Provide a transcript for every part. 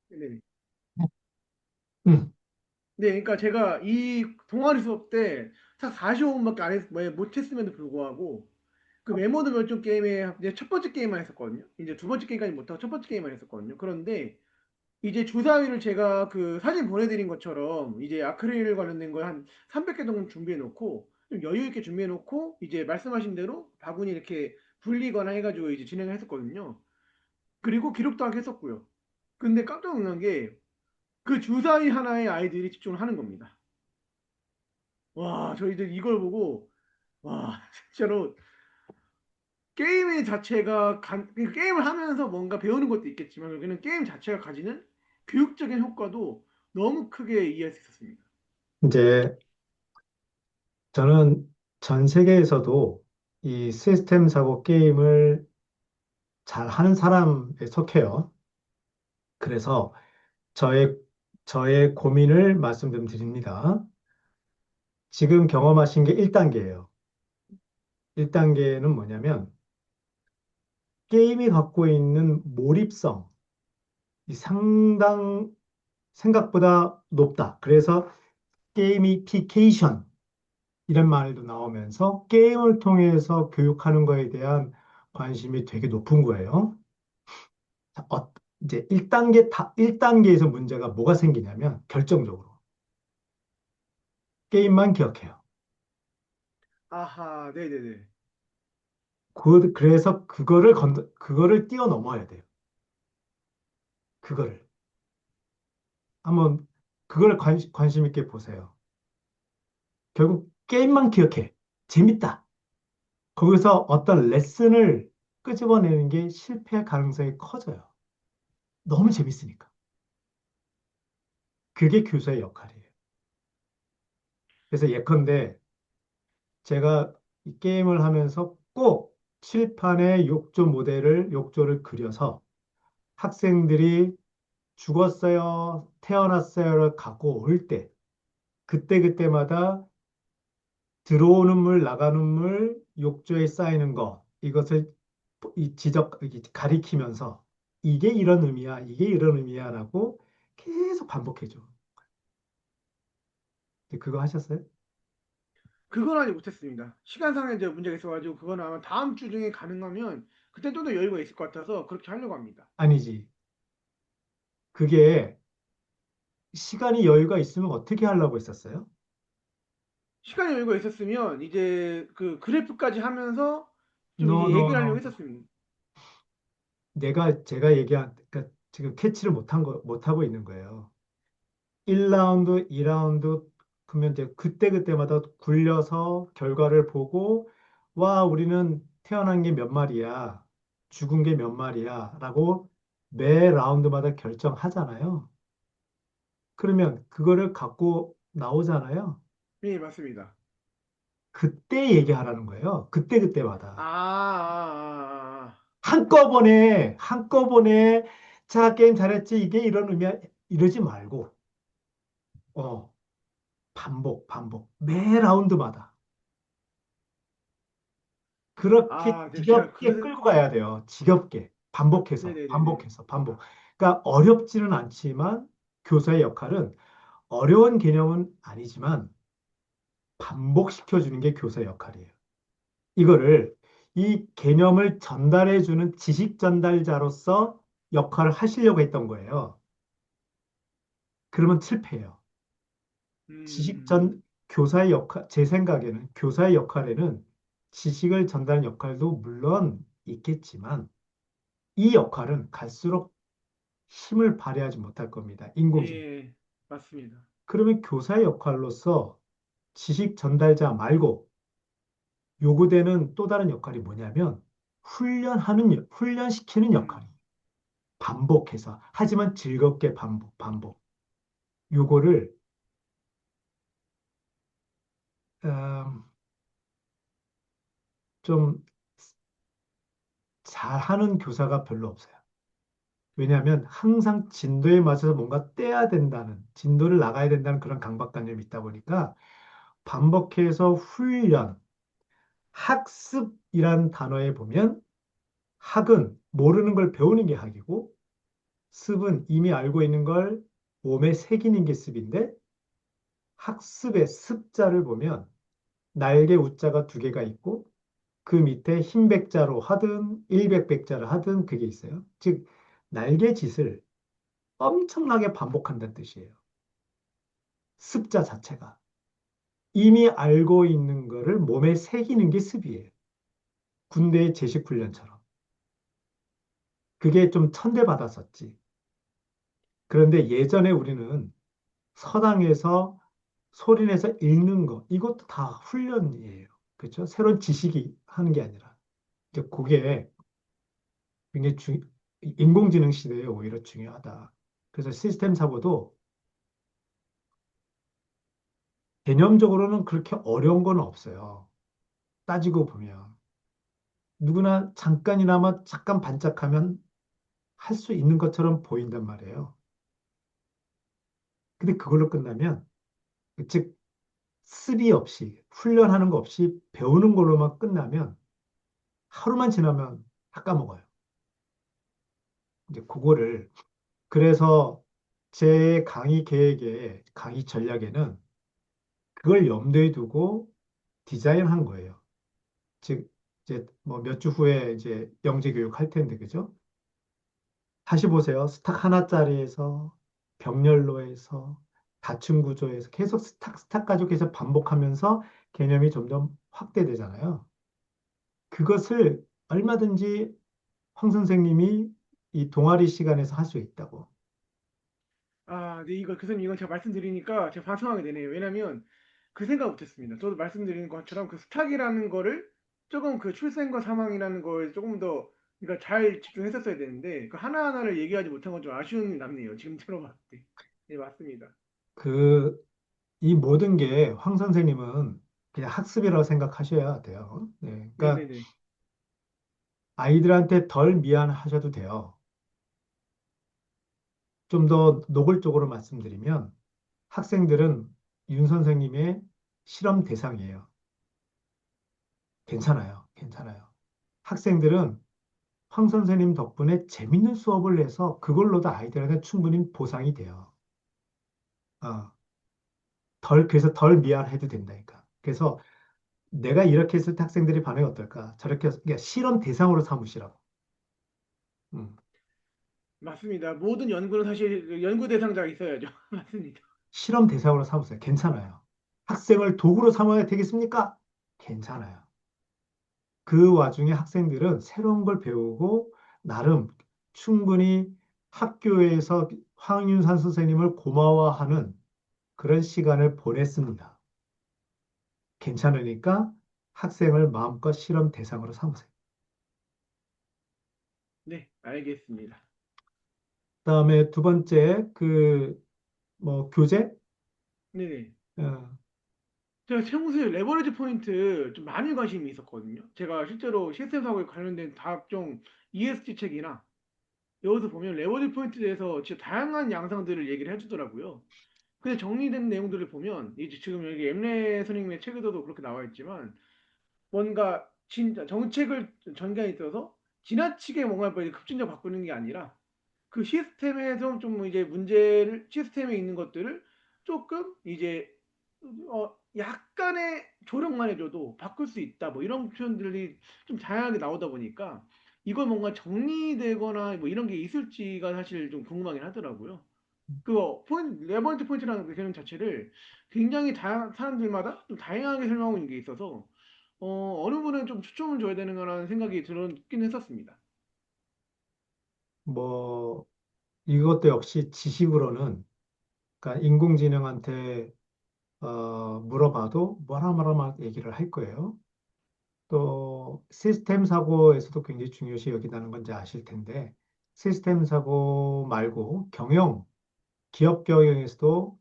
네. 음, 네, 그러니까 제가 이 동아리 수업 때 딱 45분밖에 안 했, 못 했음에도 불구하고 그 메모드 결정 게임에 이제 첫 번째 게임만 했었거든요. 이제 두 번째 게임까지 못하고 첫 번째 게임만 했었거든요. 그런데 이제 주사위를 제가 그 사진 보내드린 것처럼 이제 아크릴 관련된 거 한 300개 정도 준비해 놓고 좀 여유 있게 준비해 놓고 이제 말씀하신 대로 바구니 이렇게 굴리거나 해가지고 이제 진행을 했었거든요. 그리고 기록도 하게 했었고요. 근데 깜짝 놀란 게 그 주사위 하나에 아이들이 집중을 하는 겁니다. 와, 저희들 이걸 보고 와, 진짜로 게임 자체가 게임을 하면서 뭔가 배우는 것도 있겠지만 여기는 게임 자체가 가지는 교육적인 효과도 너무 크게 이해할 수 있었습니다. 이제 저는 전 세계에서도 이 시스템 사고 게임을 잘 하는 사람에 속해요. 그래서 저의, 저의 고민을 말씀 좀 드립니다. 지금 경험하신 게 1단계예요. 1단계는 뭐냐면 게임이 갖고 있는 몰입성, 이 생각보다 높다. 그래서 게이미피케이션 이런 말도 나오면서 게임을 통해서 교육하는 거에 대한 관심이 되게 높은 거예요. 자, 이제 1단계에서 문제가 뭐가 생기냐면 결정적으로 게임만 기억해요. 아하, 네네네. 그래서 그거를 뛰어넘어야 돼요. 그거를. 한번 그걸 관심 있게 보세요. 결국 게임만 기억해. 재밌다. 거기서 어떤 레슨을 끄집어내는 게 실패 가능성이 커져요. 너무 재밌으니까. 그게 교사의 역할이에요. 그래서 예컨대 제가 이 게임을 하면서 꼭 칠판에 욕조를 그려서 학생들이 죽었어요, 태어났어요를 갖고 올 때, 그때그때마다 들어오는 물, 나가는 물, 욕조에 쌓이는 거, 이것을 가리키면서 이게 이런 의미야, 이게 이런 의미야라고 계속 반복해줘. 그거 하셨어요? 그건 아직 못했습니다. 시간상에 이제 문제가 있어가지고 그건 아마 다음 주 중에 가능하면 그때 좀 더 여유가 있을 것 같아서 그렇게 하려고 합니다. 아니지. 그게 시간이 여유가 있으면 어떻게 하려고 했었어요? 시간이 여유가 있었으면 이제 그 그래프까지 하면서 좀 No, 이제 no, 얘기를 하려고 no. 했었습니다. 제가 그러니까 지금 캐치를 못하고 있는 거예요. 1라운드, 2라운드, 그러면 이제 그때그때마다 굴려서 결과를 보고, 와, 우리는 태어난 게 몇 마리야, 죽은 게 몇 마리야, 라고 매 라운드마다 결정하잖아요. 그러면 그거를 갖고 나오잖아요. 네, 맞습니다. 그때 얘기하라는 거예요. 그때그때마다. 한꺼번에, 자, 게임 잘했지, 이게 이런 의미야, 이러지 말고, 어, 반복. 매 라운드마다. 그렇게 네, 제가 지겹게 끌고 가야 돼요. 지겹게. 네네네네. 반복. 그러니까 어렵지는 않지만 교사의 역할은 어려운 개념은 아니지만 반복시켜주는 게 교사의 역할이에요. 이거를 이 개념을 전달해주는 지식 전달자로서 역할을 하시려고 했던 거예요. 그러면 실패해요. 지식 전, 제 생각에는 교사의 역할에는 지식을 전달하는 역할도 물론 있겠지만 이 역할은 갈수록 힘을 발휘하지 못할 겁니다. 인공지능. 예, 맞습니다. 그러면 교사의 역할로서 지식 전달자 말고 요구되는 또 다른 역할이 뭐냐면 훈련시키는 음, 역할이 반복해서 하지만 즐겁게 반복. 요거를 음, 좀 잘하는 교사가 별로 없어요. 왜냐하면 항상 진도에 맞춰서 뭔가 떼야 된다는, 진도를 나가야 된다는 그런 강박관념이 있다 보니까 반복해서 학습이란 단어에 보면 학은 모르는 걸 배우는 게 학이고 습은 이미 알고 있는 걸 몸에 새기는 게 습인데 학습의 습자를 보면 날개 우자가 두 개가 있고 그 밑에 흰 백자로 하든 일백백자를 하든 그게 있어요. 즉 날개짓을 엄청나게 반복한다는 뜻이에요. 습자 자체가. 이미 알고 있는 거를 몸에 새기는 게 습이에요. 군대의 제식 훈련처럼. 그게 좀 천대받았었지. 그런데 예전에 우리는 서당에서 소리내서 읽는 거, 이것도 다 훈련이에요. 그렇죠? 새로운 지식이 하는 게 아니라. 이제 그게 굉장히 인공지능 시대에 오히려 중요하다. 그래서 시스템 사고도 개념적으로는 그렇게 어려운 건 없어요. 따지고 보면. 누구나 잠깐이나마 잠깐 반짝하면 할 수 있는 것처럼 보인단 말이에요. 근데 그걸로 끝나면, 즉, 쓰리 없이, 훈련하는 거 없이 배우는 걸로만 끝나면 하루만 지나면 다 까먹어요. 이제 그거를, 그래서 제 강의 계획에, 강의 전략에는 그걸 염두에 두고 디자인한 거예요. 즉, 이제 뭐 몇 주 후에 이제 영재 교육 할 텐데, 그죠? 다시 보세요. 스탁 하나짜리에서 병렬로에서 다층 구조에서 계속 스탁 가지고 계속 반복하면서 개념이 점점 확대되잖아요. 그것을 얼마든지 황 선생님이 이 동아리 시간에서 할 수 있다고. 아, 네, 이거 교수님 이건 제가 말씀드리니까 제가 반성하게 되네요. 왜냐면 그 생각 못했습니다. 저도 말씀드리는 것처럼 그 스탁이라는 거를 조금 그 출생과 사망이라는 걸 조금 더 그러니까 잘 집중했었어야 되는데 그 하나하나를 얘기하지 못한 건 좀 아쉬움이 남네요. 지금 들어봤을 때. 네, 맞습니다. 그, 이 모든 게 황 선생님은 그냥 학습이라고 생각하셔야 돼요. 네. 그러니까 네네네. 아이들한테 덜 미안하셔도 돼요. 좀 더 노골적으로 말씀드리면 학생들은 윤 선생님의 실험 대상이에요. 괜찮아요. 괜찮아요. 학생들은 황 선생님 덕분에 재밌는 수업을 해서 그걸로도 아이들한테 충분히 보상이 돼요. 어, 그래서 덜 미안해도 된다니까. 그래서 내가 이렇게 했을 때 학생들이 반응이 어떨까? 저렇게 해서, 그러니까 실험 대상으로 삼으시라고. 음, 맞습니다. 모든 연구는 사실 연구 대상자가 있어야죠. 맞습니다. 실험 대상으로 삼으세요. 괜찮아요. 학생을 도구로 삼아야 되겠습니까? 괜찮아요. 그 와중에 학생들은 새로운 걸 배우고 나름 충분히 학교에서 황윤산 선생님을 고마워하는 그런 시간을 보냈습니다. 괜찮으니까 학생을 마음껏 실험 대상으로 삼으세요. 네, 알겠습니다. 그다음에 두 번째 뭐 교재. 네네. 어, 제가 평소에 레버리지 포인트 좀 많이 관심이 있었거든요. 제가 실제로 시스템 사고에 관련된 각종 ESG 책이나 여기서 보면 레버리지 포인트에 대해서 진짜 다양한 양상들을 얘기를 해주더라고요. 근데 정리된 내용들을 보면 이제 지금 여기 엠레 선생님의 책에서도 그렇게 나와 있지만 뭔가 진짜 정책을 전개에 있어서 지나치게 뭔가 급진적 바꾸는 게 아니라 그 시스템에서 좀 이제 문제를 시스템에 있는 것들을 조금 이제 약간의 조력만 해줘도 바꿀 수 있다 뭐 이런 표현들이 좀 다양하게 나오다 보니까 이걸 뭔가 정리되거나 뭐 이런 게 있을지가 사실 좀 궁금하긴 하더라고요. 그 레버런트 포인트라는 그 개념 자체를 굉장히 사람들마다 좀 다양하게 설명하고 있는 게 있어서 어느 분은 좀 추천을 줘야 되는 거라는 생각이 들었긴 했었습니다. 뭐 이것도 역시 지식으로는 그러니까 인공지능한테 물어봐도 뭐라 얘기를 할 거예요. 또 시스템 사고에서도 굉장히 중요시 여기다는 건지 아실 텐데 시스템 사고 말고 기업 경영에서도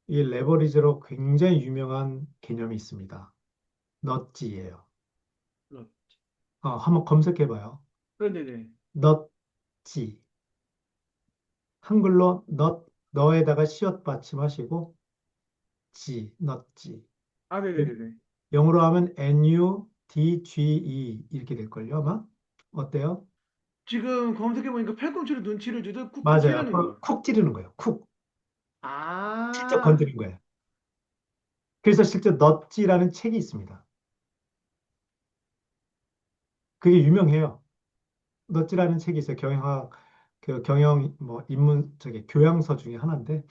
이 레버리지로 굉장히 유명한 개념이 있습니다. 넛지예요. 어, 한번 검색해 봐요. 네네네. 넛지. 한글로 너에다가 시옷 받침하시고 넛지. 아, 네네네네. 영어로 하면 NUDGE 이렇게 될걸요, 아마? 어때요? 지금 검색해보니까 팔꿈치로 눈치를 주듯 쿡쿡 맞아요. 찌르는 앞으로 거. 쿡 찌르는 거예요. 쿡. 직접 아, 건드는 거예요. 그래서 실제 넛지라는 책이 있습니다. 그게 유명해요. 넛지라는 책이 있어요. 경영학, 그 경영, 뭐, 인문, 저기, 교양서 중에 하나인데,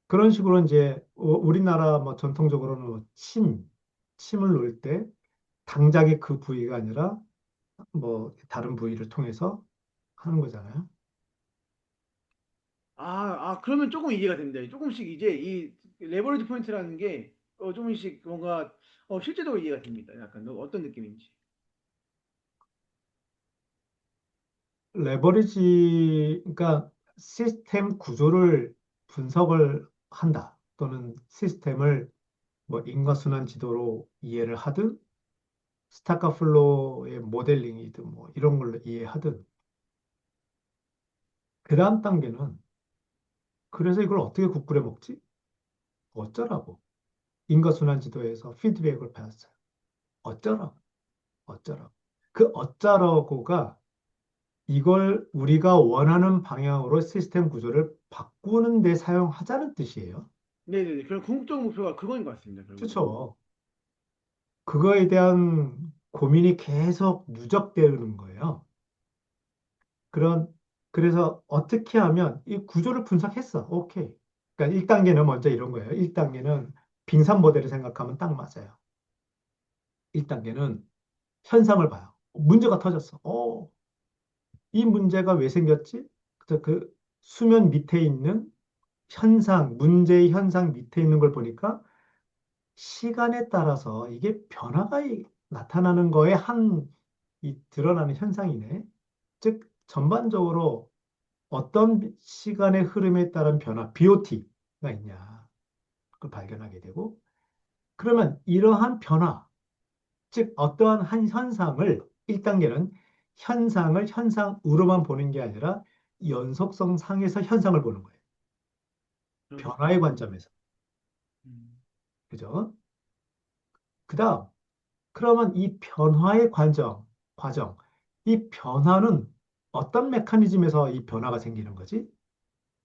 그런 식으로 이제, 우리나라 뭐, 전통적으로는 뭐 침을 놓을 때, 당장의 그 부위가 아니라, 뭐, 다른 부위를 통해서 하는 거잖아요. 그러면 조금 이해가 됩니다. 조금씩 이제 이 레버리지 포인트라는 게 조금씩 뭔가 실제적으로 이해가 됩니다. 약간 어떤 느낌인지. 레버리지, 그러니까 시스템 구조를 분석을 한다. 또는 시스템을 뭐 인과순환 지도로 이해를 하든, 스타카 플로우의 모델링이든 뭐 이런 걸로 이해하든, 그 다음 단계는 그래서 이걸 어떻게 국부려 먹지? 어쩌라고? 인과순환 지도에서 피드백을 받았어요. 어쩌라고? 어쩌라고? 그 어쩌라고가 이걸 우리가 원하는 방향으로 시스템 구조를 바꾸는 데 사용하자는 뜻이에요. 네네네. 그럼 궁극적 목표가 그거인 것 같습니다. 결국에는. 그렇죠. 그거에 대한 고민이 계속 누적되는 거예요. 그런, 그래서 어떻게 하면 이 구조를 분석했어. 오케이. 그러니까 1단계는 먼저 이런 거예요. 1단계는 빙산 모델을 생각하면 딱 맞아요. 1단계는 현상을 봐요. 문제가 터졌어. 이 문제가 왜 생겼지? 그래서 그 수면 밑에 있는 현상, 문제의 현상 밑에 있는 걸 보니까 시간에 따라서 이게 변화가 나타나는 거에 이 드러나는 현상이네. 즉, 전반적으로 어떤 시간의 흐름에 따른 변화, BOT가 있냐. 그걸 발견하게 되고, 그러면 이러한 변화, 즉, 어떠한 한 현상을 1단계는 현상을 현상으로만 보는 게 아니라 연속성 상에서 현상을 보는 거예요. 변화의 연속성. 관점에서. 음. 그죠? 그 다음, 그러면 이 변화의 과정, 이 변화는 어떤 메커니즘에서 이 변화가 생기는 거지?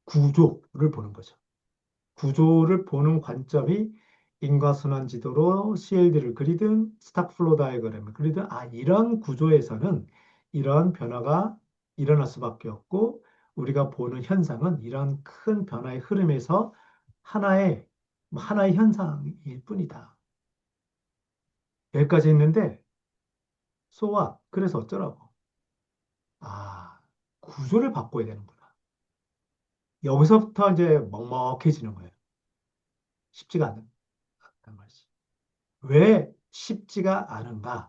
구조를 보는 거죠. 구조를 보는 관점이 인과순환 지도로 CLD를 그리든 스탁 플로 다이어그램을 그리든 이런 구조에서는 이런 변화가 일어날 수밖에 없고 우리가 보는 현상은 이런 큰 변화의 흐름에서 하나의 현상일 뿐이다. 여기까지 했는데 그래서 어쩌라고? 아, 구조를 바꿔야 되는구나. 여기서부터 이제 먹먹해지는 거예요. 쉽지가 않단 말이지. 왜 쉽지가 않은가에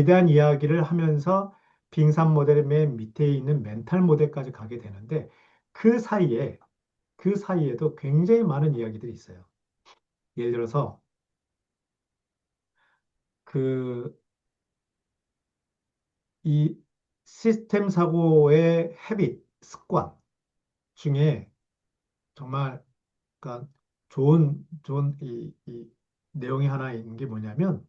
대한 이야기를 하면서 빙산 모델의 맨 밑에 있는 멘탈 모델까지 가게 되는데 그 사이에, 그 사이에도 굉장히 많은 이야기들이 있어요. 예를 들어서 그 이 시스템 사고의 습관 중에 정말 그러니까 좋은 이 내용이 하나 있는 게 뭐냐면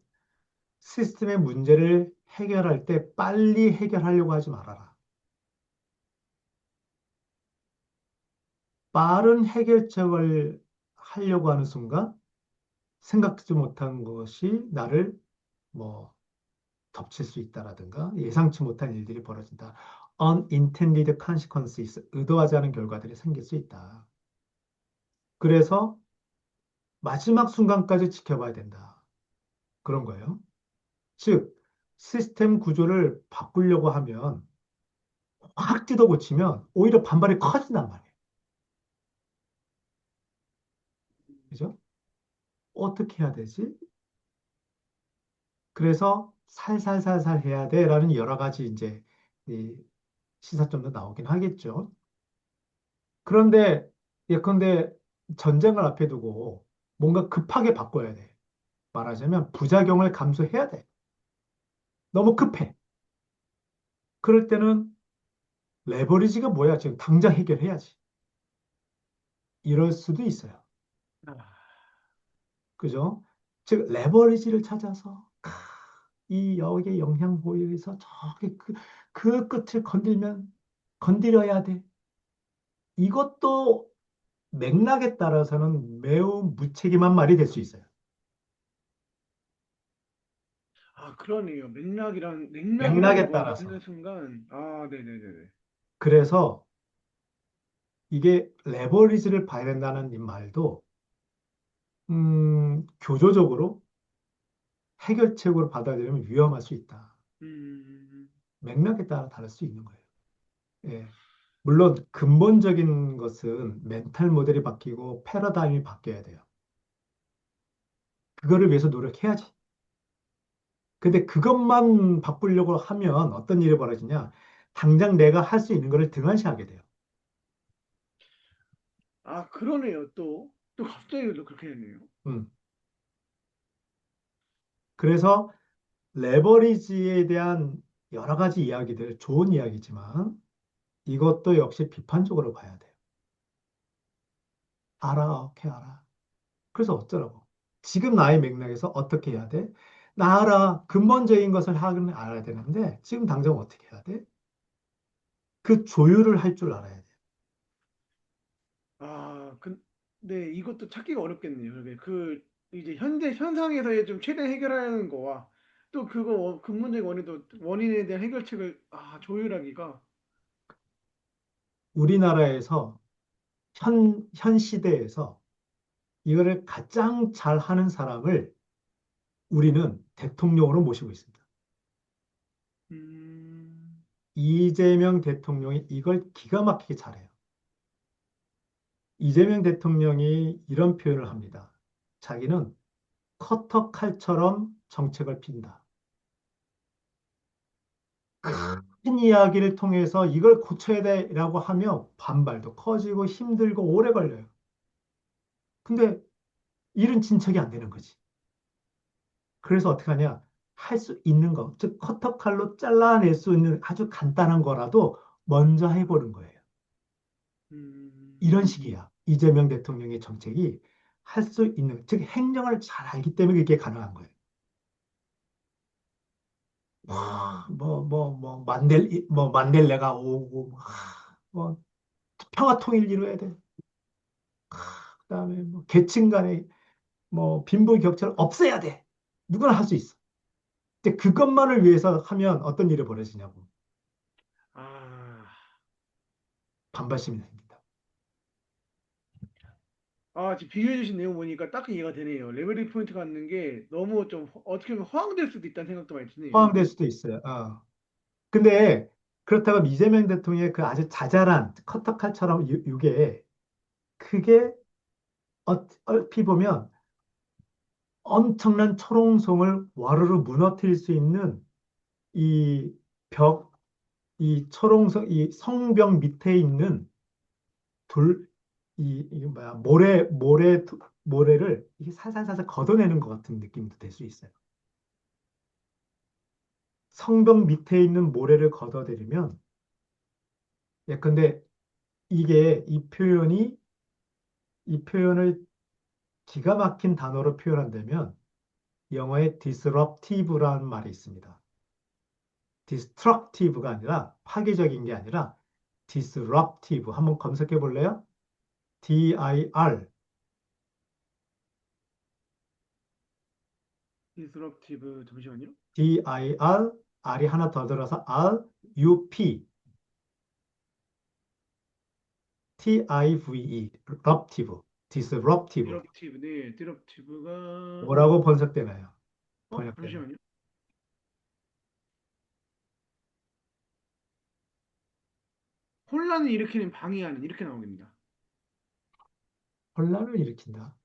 시스템의 문제를 해결할 때 빨리 해결하려고 하지 말아라. 빠른 해결책을 하려고 하는 순간 생각지도 못한 것이 나를 뭐 덮칠 수 있다라든가 예상치 못한 일들이 벌어진다. unintended consequences, 의도하지 않은 결과들이 생길 수 있다. 그래서 마지막 순간까지 지켜봐야 된다. 그런 거예요. 즉, 시스템 구조를 바꾸려고 하면 확 뜯어 고치면 오히려 반발이 커진단 말이에요. 그죠? 어떻게 해야 되지? 그래서 살살살살 해야 돼라는 여러 가지 이제 이 시사점도 나오긴 하겠죠. 그런데 예컨대 전쟁을 앞에 두고 뭔가 급하게 바꿔야 돼. 말하자면 부작용을 감수해야 돼. 너무 급해. 그럴 때는 레버리지가 뭐야? 지금 당장 해결해야지. 이럴 수도 있어요. 아, 그죠? 즉 레버리지를 찾아서 이 역의 영향 보여서 저기 그 끝을 건드려야 돼. 이것도 맥락에 따라서는 매우 무책임한 말이 될 수 있어요. 아, 그러네요. 맥락이라는 맥락에 거 듣는 따라서. 순간, 아, 네네네네. 그래서 이게 레버리지를 봐야 된다는 이 말도 교조적으로 해결책으로 받아들이면 위험할 수 있다. 음, 맥락에 따라 다를 수 있는 거예요. 예. 물론 근본적인 것은 멘탈 모델이 바뀌고 패러다임이 바뀌어야 돼요. 그거를 위해서 노력해야지. 근데 그것만 바꾸려고 하면 어떤 일이 벌어지냐? 당장 내가 할 수 있는 거를 등한시하게 돼요. 아, 그러네요. 또 갑자기 또 그렇게 되네요. 음. 그래서 레버리지에 대한 여러 가지 이야기들, 좋은 이야기지만 이것도 역시 비판적으로 봐야 돼요. 알아, 오케이, 알아. 그래서 어쩌라고? 지금 나의 맥락에서 어떻게 해야 돼? 나 알아. 근본적인 것을 하긴 알아야 되는데 지금 당장 어떻게 해야 돼? 그 조율을 할 줄 알아야 돼. 아, 근데 이것도 찾기가 어렵겠네요. 이제 현재 현상에서의 좀 최대 해결하는 거와 또 그거 근본적인 원인에 대한 해결책을 조율하기가. 우리나라에서 현 시대에서 이거를 가장 잘하는 사람을 우리는 대통령으로 모시고 있습니다. 음, 이재명 대통령이 이걸 기가 막히게 잘해요. 이재명 대통령이 이런 표현을 합니다. 자기는 커터 칼처럼 정책을 핀다. 네. 큰 이야기를 통해서 이걸 고쳐야 돼라고 하면 반발도 커지고 힘들고 오래 걸려요. 근데 일은 진척이 안 되는 거지. 그래서 어떻게 하냐? 할 수 있는 거, 즉 커터 칼로 잘라낼 수 있는 아주 간단한 거라도 먼저 해보는 거예요. 이런 음, 식이야. 이재명 대통령의 정책이 할 수 있는, 즉 행정을 잘 알기 때문에 이게 가능한 거예요. 만델레가 오고, 뭐, 평화 통일 이루어야 돼. 그다음에 뭐, 계층 간의 빈부 격차를 없애야 돼. 누구나 할 수 있어. 근데 그것만을 위해서 하면 어떤 일이 벌어지냐고. 아, 반발심이 생긴다. 지금 비교해 주신 내용 보니까 딱 이해가 되네요. 레벨리 포인트 갖는 게 너무 좀 어떻게 보면 허황될 수도 있다는 생각도 많이 드네요. 포함될 수도 있어요. 근데 그렇다고 이재명 대통령의 그 아주 자잘한 커터칼처럼 이게 그게 얼핏 보면 엄청난 초롱성을 와르르 무너뜨릴 수 있는 이 벽, 이 초롱성, 이 성벽 밑에 있는 돌, 이 뭐야, 모래를 이게 살살살살 걷어내는 것 같은 느낌도 될 수 있어요. 성벽 밑에 있는 모래를 걷어내리면, 예컨대 이게 이 표현을 기가 막힌 단어로 표현한다면 영어에 disruptive라는 말이 있습니다. destructive가 아니라 파괴적인 게 아니라 disruptive. 한번 검색해 볼래요? D-I-R, 디스럽티브 잠시만요. D-I-R, R이 하나 더 들어서 R-U-P, T-I-V-E, ruptive, disruptive. 디럽티브, 네, 디럽티브가 뭐라고 번역되나요? 번역되나요? 잠시만요. 혼란을 일으키는 방해하는 이렇게 나오겠습니다. 혼란을 일으킨다.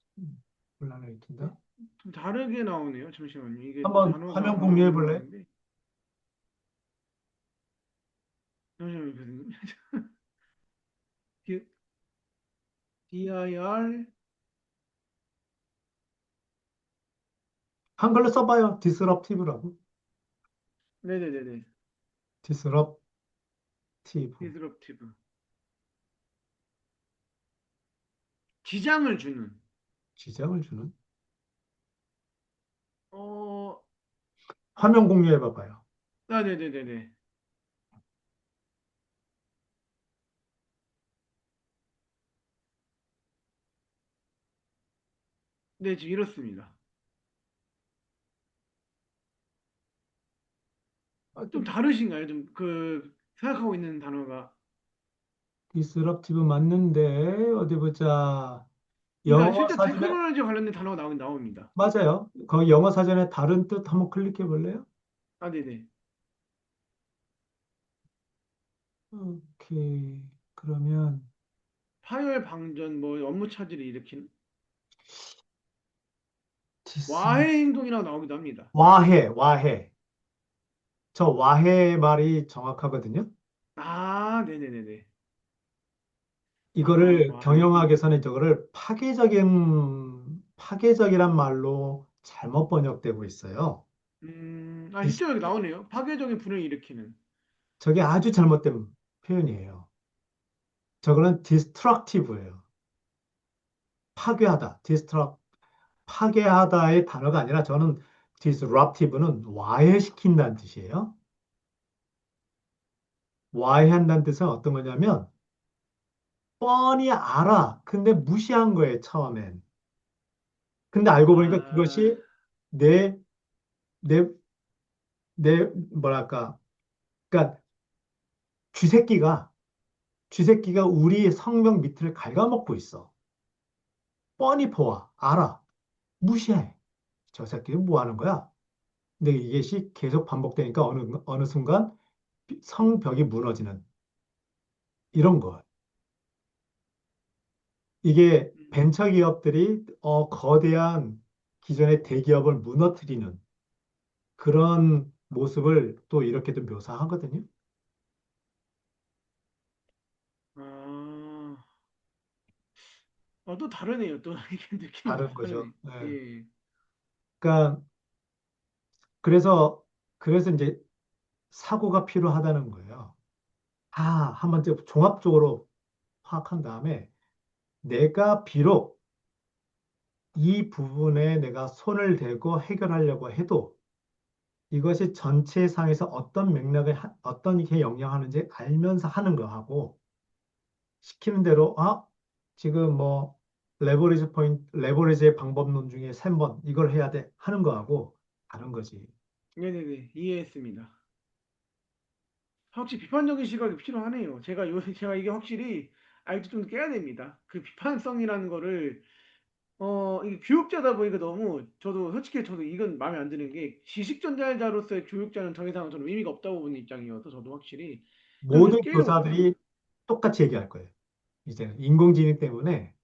혼란을 네, 일으킨다. 좀 다르게 나오네요. 잠시만요. 이게 한번 단어가 화면 하나 공유해 볼래요? 올라가는데 잠시만요, 교수님. DIR 한글로 써봐요. disruptive라고. 네네네네. disruptive. 디스럽티브 지장을 주는 지장을 주는. 어 화면 공유해 봐봐요. 아, 네네네네. 네, 지금 이렇습니다. 아, 좀 다르신가요? 좀 그 생각하고 있는 단어가. 디스럽티브 맞는데 어디 보자. 그러니까 영어 실제 사전에 테크놀로지 관련된 단어가 나옵니다. 맞아요. 거기 영어 사전에 다른 뜻 한번 클릭해 볼래요? 아, 네네. 오케이. 그러면 파열 방전, 뭐 업무 차질을 일으키는 디스 와해 행동이라고 나오기도 합니다. 와해, 와해. 저 와해 말이 정확하거든요. 아, 네네네네. 아, 이거를 와해 행동. 경영학에서는 저거를 파괴적이란 말로 잘못 번역되고 있어요. 아, 디스- 실제로 여기 나오네요. 파괴적인 불행을 일으키는. 저게 아주 잘못된 표현이에요. 저거는 destructive예요. 파괴하다. 파괴하다의 단어가 아니라 저는 disruptive는 와해시킨다는 뜻이에요. 와해한다는 뜻은 어떤 거냐면 뻔히 알아. 근데 무시한 거예요, 처음엔. 근데 알고 보니까 아, 그것이 내, 내, 뭐랄까. 그러니까 쥐새끼가, 쥐새끼가 우리 성명 밑을 갉아먹고 있어. 뻔히 보아. 알아. 무시해. 저 새끼 뭐 하는 거야? 근데 이것이 계속 반복되니까 어느 순간 성벽이 무너지는 이런 거. 이게 음, 벤처 기업들이 거대한 기존의 대기업을 무너뜨리는 그런 모습을 또 이렇게도 묘사하거든요. 아, 또 다르네요. 또 이게 느낌이 또 다른 거죠. 다르네. 예. 예. 그러니까 그래서 이제 사고가 필요하다는 거예요. 한번 이제 종합적으로 파악한 다음에 내가 비록 이 부분에 내가 손을 대고 해결하려고 해도 이것이 전체 상에서 어떤 어떤 게 영향하는지 알면서 하는 거하고 시키는 대로 지금 뭐 레버리지의 방법론 중에 3번 이걸 해야 돼 하는 거하고 다른 거지. 네네네. 이해했습니다. 확실히 비판적인 시각이 필요하네요. 제가 이게 확실히 알지 좀 깨야 됩니다. 그 비판성이라는 거를 이게 교육자다 보니까 너무 저도 이건 마음에 안 드는 게 지식 전달자로서의 교육자는 더 이상 저는 의미가 없다고 보는 입장이어서 저도 확실히 그걸 계속 모든 깨려고 합니다. 교사들이 똑같이 얘기할 거예요. 이제는 인공지능 때문에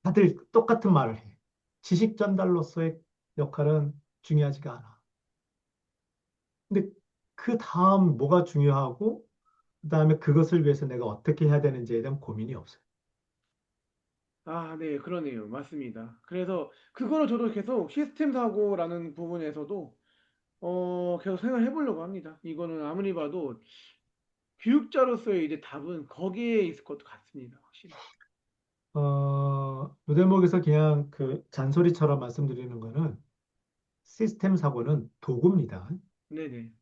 다들 똑같은 말을 해. 지식 전달로서의 역할은 중요하지가 않아. 근데 그 다음 뭐가 중요하고 그다음에 그것을 위해서 내가 어떻게 해야 되는지에 대한 고민이 없어요. 아, 네, 그러네요. 맞습니다. 그래서 그거를 저도 계속 시스템 사고라는 부분에서도 계속 생각을 해보려고 합니다. 이거는 아무리 봐도 교육자로서의 이제 답은 거기에 있을 것 같습니다. 확실히. 요 대목에서 그냥 그 잔소리처럼 말씀드리는 거는 시스템 사고는 도구입니다. 네네.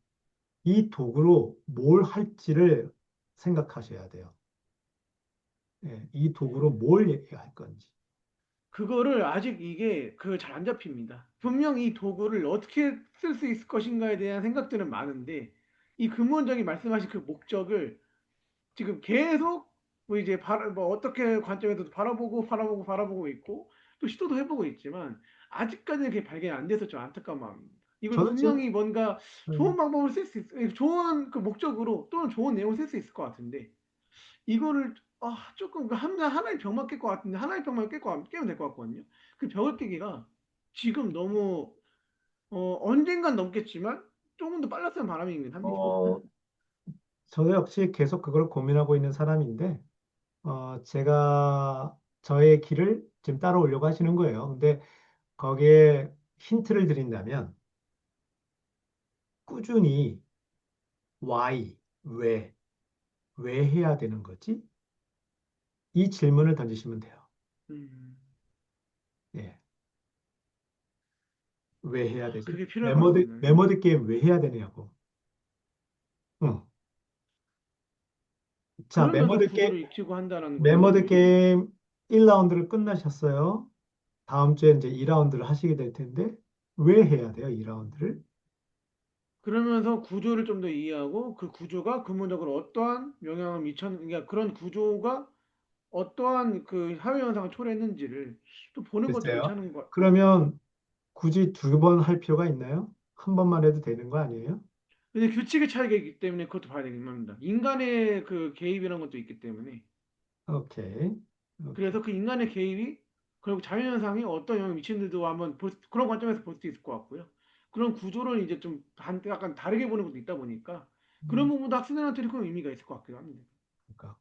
이 도구로 뭘 할지를 생각하셔야 돼요. 예, 이 도구로 뭘 할 건지. 그거를 아직 이게 그 잘 안 잡힙니다. 분명 이 도구를 어떻게 쓸 수 있을 것인가에 대한 생각들은 많은데 이 근본적인 말씀하신 그 목적을 지금 계속 뭐 이제 뭐 어떻게 관점에서 바라보고 있고 또 시도도 해보고 있지만 아직까지는 그게 발견이 안 돼서 좀 안타까운 마음입니다. 이걸 저도 지금 분명히 뭔가 좋은 음, 방법을 쓸 수 좋은 그 목적으로 또는 좋은 내용을 쓸 수 있을 것 같은데 이거를 조금 그 하나의 벽만 깰 것 같은데 하나의 벽만 깨면 될 것 같거든요. 그 벽을 깨기가 지금 너무 언젠간 넘겠지만 조금 더 빨랐으면 바람이긴 합니다. 어, 저도 역시 계속 그걸 고민하고 있는 사람인데 제가 저의 길을 지금 따라오려고 하시는 거예요. 근데 거기에 힌트를 드린다면 꾸준히 why, 왜 해야 되는 거지? 이 질문을 던지시면 돼요. 음, 예. 왜 해야 되지? 그게 필요할 것 메모드, 같습니다. 메모드 게임 왜 해야 되냐고. 응. 자, 그러면 좀 구조를 익히고 한다는 거죠, 메모드 이게. 게임 1라운드를 끝나셨어요. 다음 주에 이제 2라운드를 하시게 될 텐데, 왜 해야 돼요, 2라운드를? 그러면서 구조를 좀 더 이해하고 그 구조가 근본적으로 어떠한 영향을 미쳤는, 그러니까 그런 구조가 어떠한 그 사회 현상을 초래했는지를 또 보는 것도 글쎄요. 괜찮은 것. 그러면 굳이 2번 할 필요가 있나요? 한 번만 해도 되는 거 아니에요? 근데 규칙의 차이가 있기 때문에 그것도 봐야 되긴 합니다. 인간의 그 개입이라는 것도 있기 때문에. 오케이. 오케이. 그래서 그 인간의 개입이 그리고 자연현상이 어떤 영향을 미치는지도 한번 그런 관점에서 볼 수 있을 것 같고요. 그런 구조를 이제 좀 약간 다르게 보는 것도 있다 보니까 그런 음, 부분도 학생들한테는 큰 의미가 있을 것 같기도 합니다. 그러니까.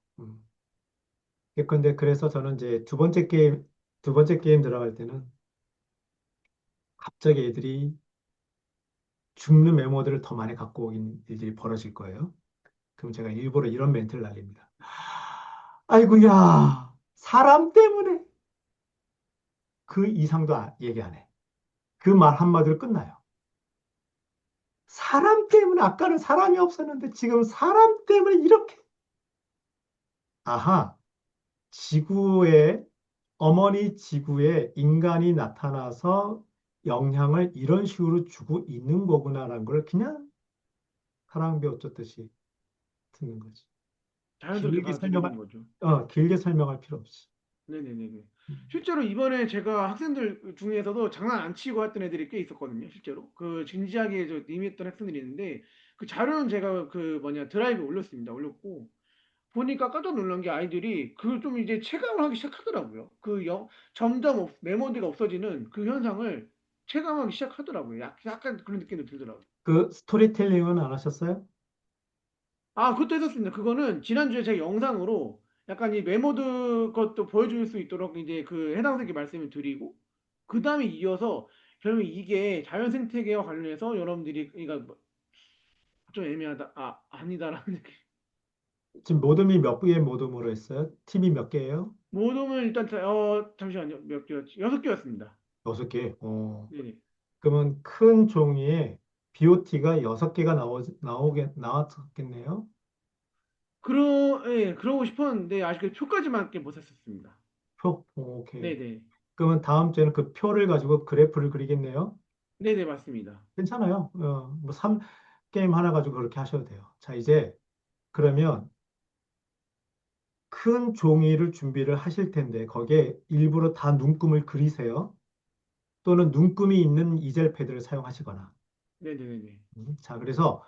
예컨대 그래서 저는 이제 두 번째 게임 들어갈 때는 갑자기 애들이 죽는 메모들을 더 많이 갖고 오긴 일들이 벌어질 거예요. 그럼 제가 일부러 이런 멘트를 날립니다. 아이고야, 사람 때문에 그 이상도 얘기 안 해. 그 말 한마디로 끝나요. 사람 때문에 아까는 사람이 없었는데 지금 사람 때문에 이렇게. 아하, 지구에 어머니 지구에 인간이 나타나서 영향을 이런 식으로 주고 있는 거구나라는 걸 그냥 사랑배 어쩌듯이 듣는 거지. 자연스럽게 길게 받아들이는 설명할, 거죠. 길게 설명할 필요 없이. 네네네네. 음. 실제로 이번에 제가 학생들 중에서도 장난 안 치고 했던 애들이 꽤 있었거든요. 실제로 그 진지하게 저 임했던 학생들이 있는데 그 자료는 제가 그 뭐냐 드라이브에 올렸습니다. 올렸고 보니까 깜짝 놀란 게 아이들이 그걸 좀 이제 체감을 하기 시작하더라고요. 점점 메모리가 없어지는 그 현상을 체감하기 시작하더라고요. 약간 그런 느낌도 들더라고요. 그 스토리텔링은 안 하셨어요? 아, 그것도 했었습니다. 그거는 지난주에 제가 영상으로 약간 이 메모드 것도 보여줄 수 있도록 이제 그 해당 선생님께 말씀을 드리고, 그 다음에 이어서 결국 이게 자연 생태계와 관련해서 여러분들이, 그러니까 좀 애매하다. 아, 아니다라는 느낌. 지금 모듬이 몇 개의 모듬으로 했어요? 팀이 몇 개예요? 모둠은 일단, 잠시만요. 몇 개였지? 6개였습니다. 6개. 네네. 그러면 큰 종이에 BOT가 6개가 나왔겠네요. 예, 그러고 싶었는데, 아직 그 표까지밖에 못 했었습니다. 오케이. 네네. 그러면 다음 주에는 그 표를 가지고 그래프를 그리겠네요. 네네, 맞습니다. 괜찮아요. 뭐 게임 하나 가지고 그렇게 하셔도 돼요. 자, 이제 그러면 큰 종이를 준비를 하실 텐데 거기에 일부러 다 눈금을 그리세요. 또는 눈금이 있는 이젤 패드를 사용하시거나. 네네네네. 자, 그래서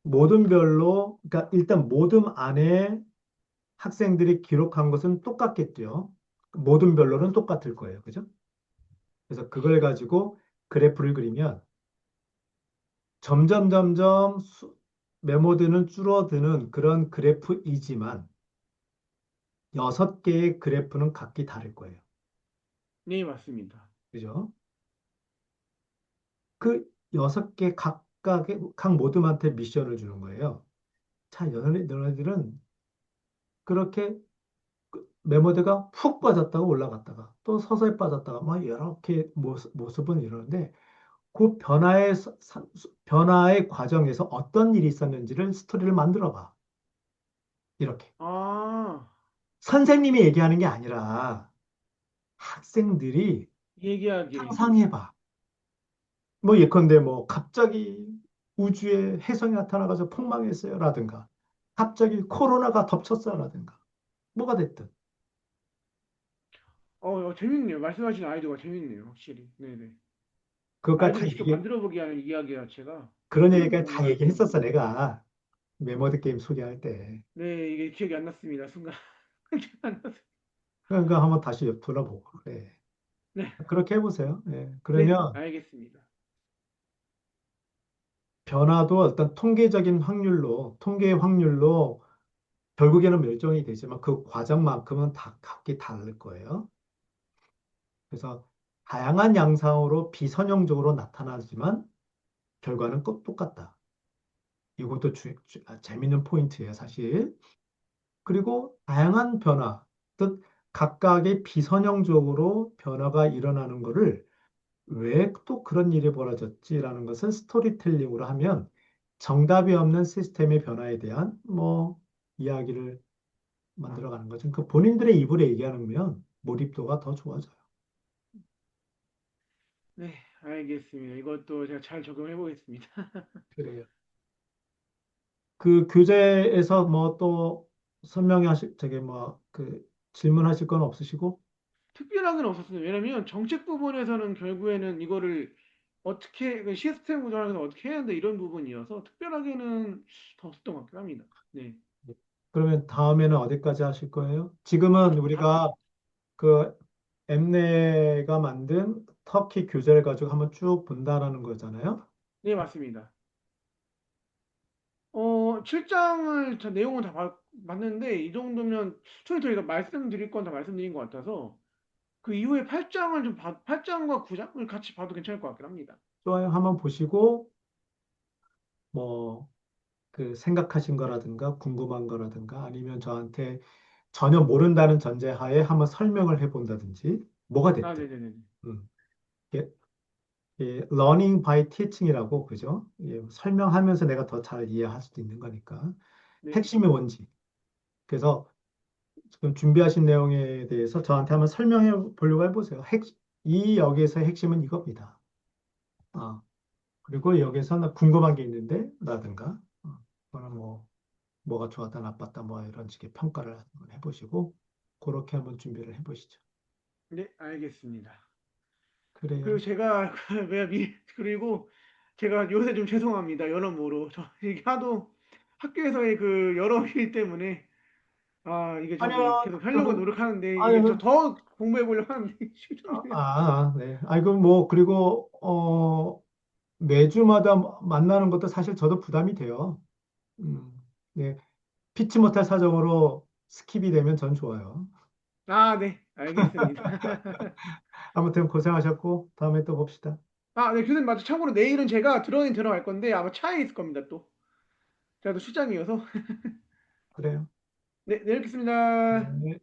모듬별로, 그러니까 일단 모듬 안에 학생들이 기록한 것은 똑같겠죠. 모듬별로는 똑같을 거예요. 그죠? 그래서 그걸 가지고 그래프를 그리면 점점 점점 메모드는 줄어드는 그런 그래프이지만 6개의 그래프는 각기 다를 거예요. 네, 맞습니다. 그죠? 그 6개 각 모듬한테 미션을 주는 거예요. 자, 너네들은 그렇게 메모드가 푹 빠졌다가 올라갔다가 또 서서히 빠졌다가 막 이렇게 모습은 이러는데 그 변화의 과정에서 어떤 일이 있었는지를 스토리를 만들어 봐. 이렇게. 아, 선생님이 얘기하는 게 아니라 학생들이 얘기하게. 상상해 봐. 뭐 예컨대 뭐 갑자기 우주에 혜성이 나타나가지고 폭망했어요라든가 갑자기 코로나가 덮쳤어라든가 뭐가 됐든 재밌네요. 말씀하신 아이디어가 재밌네요. 확실히. 네네. 그것까지 다 아이들을 직접 만들어 보게 하는 이야기 자체가 그런 새로운 얘기가 다 부분을 알 수 있는. 얘기했었어 내가 메모드 게임 소개할 때. 네, 이게 기억이 안 났습니다. 순간. 기억이 안 났어요. 그러니까 한번 다시 돌아보고 그래. 네, 그렇게 해보세요. 예. 네, 그러면 알겠습니다. 변화도 어떤 통계의 확률로 결국에는 멸종이 되지만 그 과정만큼은 다 각기 다를 거예요. 그래서 다양한 양상으로 비선형적으로 나타나지만 결과는 꼭 똑같다. 이것도 재밌는 포인트예요, 사실. 그리고 다양한 변화, 즉 각각의 비선형적으로 변화가 일어나는 것을 왜 또 그런 일이 벌어졌지라는 것은 스토리텔링으로 하면 정답이 없는 시스템의 변화에 대한 뭐 이야기를 만들어가는 거죠. 그 본인들의 입으로 얘기하면 몰입도가 더 좋아져요. 네, 알겠습니다. 이것도 제가 잘 적용해 보겠습니다. 그래요. 그 교재에서 뭐 또 설명하실, 저기 뭐 그 질문하실 건 없으시고? 특별하게는 없었어요. 왜냐면 정책 부분에서는 결국에는 이거를 어떻게 그 시스템 구조화에서 어떻게 해야 한다 이런 부분이어서 특별하게는 더 없었던 것 같긴 합니다. 네. 그러면 다음에는 어디까지 하실 거예요? 지금은 다, 우리가 그 엠네가 만든 터키 교재를 가지고 한번 쭉 본다라는 거잖아요. 네, 맞습니다. 7장을 저 내용은 다 봤는데 이 정도면 처음에 저희가 말씀드릴 건 다 말씀드린 것 같아서 그 이후에 8장을 8장과 9장을 같이 봐도 괜찮을 것 같긴 합니다. 좋아요. 한번 보시고 뭐 그 생각하신 거라든가 궁금한 거라든가 아니면 저한테 전혀 모른다는 전제하에 한번 설명을 해본다든지 뭐가 아, 됐든. 네네네. 음. 이게 learning by teaching이라고 그죠? 설명하면서 내가 더 잘 이해할 수도 있는 거니까. 네. 핵심이 뭔지. 그래서 지금 준비하신 내용에 대해서 저한테 한번 설명해 보려고 해보세요. 이 역에서의 핵심은 이겁니다. 어, 그리고 여기서 나 궁금한 게 있는데, 라든가, 그거는 뭐가 좋았다, 나빴다, 뭐 이런 식의 평가를 한번 해보시고, 그렇게 한번 준비를 해보시죠. 네, 알겠습니다. 그리고 그래요. 제가 그리고 제가 요새 좀 죄송합니다. 여러모로 저 이게 하도 학교에서의 그 여러 일 때문에 아 이게 저기 아니요, 계속 하려고 노력하는데 이게 저 아니요, 더 공부해 보려고 하는데 쉽지가 네. 아이고, 그리고, 매주마다 만나는 것도 사실 저도 부담이 돼요. 음, 네. 피치 못할 사정으로 스킵이 되면 전 좋아요. 아, 네, 알겠습니다. 아무튼 고생하셨고, 다음에 또 봅시다. 아, 네, 교수님 맞죠. 참고로 내일은 제가 들어갈 건데 아마 차에 있을 겁니다. 또 제가 또 출장이어서 그래요. 네, 내일 뵙겠습니다. 네.